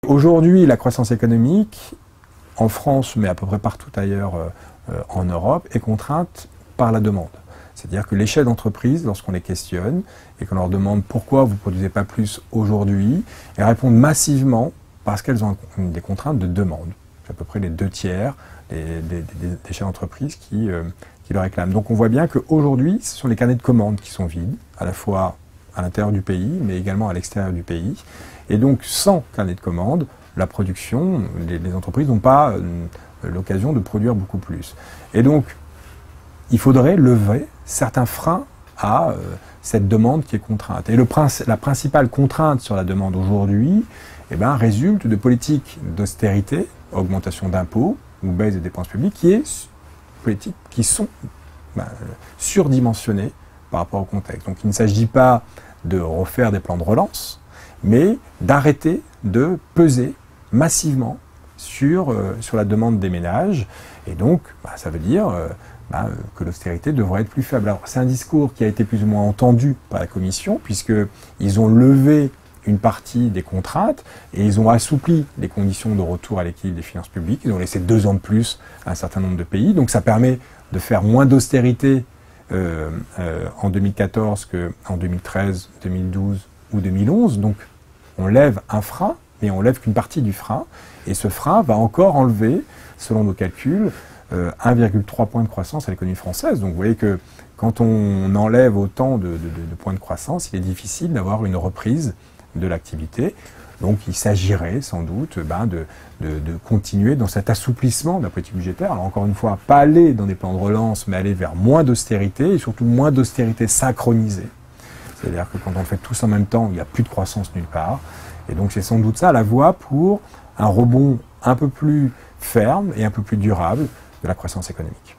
Aujourd'hui, la croissance économique, en France, mais à peu près partout ailleurs en Europe, est contrainte par la demande. C'est-à-dire que les chefs d'entreprise, lorsqu'on les questionne et qu'on leur demande pourquoi vous ne produisez pas plus aujourd'hui, elles répondent massivement parce qu'elles ont des contraintes de demande. C'est à peu près les 2/3 des chefs d'entreprise qui le réclament. Donc on voit bien qu'aujourd'hui, ce sont les carnets de commandes qui sont vides, à la fois à l'intérieur du pays, mais également à l'extérieur du pays. Et donc sans carnet de commandes, la production, les entreprises n'ont pas l'occasion de produire beaucoup plus. Et donc, il faudrait lever certains freins à cette demande qui est contrainte. Et la principale contrainte sur la demande aujourd'hui résulte de politiques d'austérité, augmentation d'impôts ou baisse des dépenses publiques, politiques qui sont surdimensionnées par rapport au contexte. Donc il ne s'agit pas de refaire des plans de relance, mais d'arrêter de peser massivement sur la demande des ménages. Et donc, ça veut dire que l'austérité devrait être plus faible. Alors, c'est un discours qui a été plus ou moins entendu par la Commission, puisqu'ils ont levé une partie des contraintes et ils ont assoupli les conditions de retour à l'équilibre des finances publiques. Ils ont laissé 2 ans de plus à un certain nombre de pays. Donc, ça permet de faire moins d'austérité en 2014 qu'en 2013, 2012 ou 2011. Donc, on lève un frein, mais on lève qu'une partie du frein. Et ce frein va encore enlever, selon nos calculs, 1,3 point de croissance à l'économie française. Donc vous voyez que quand on enlève autant de points de croissance, il est difficile d'avoir une reprise de l'activité. Donc il s'agirait sans doute de continuer dans cet assouplissement de la politique budgétaire. Alors encore une fois, pas aller dans des plans de relance, mais aller vers moins d'austérité, et surtout moins d'austérité synchronisée. C'est-à-dire que quand on fait tous en même temps, il n'y a plus de croissance nulle part. Et donc c'est sans doute ça la voie pour un rebond un peu plus ferme et un peu plus durable de la croissance économique.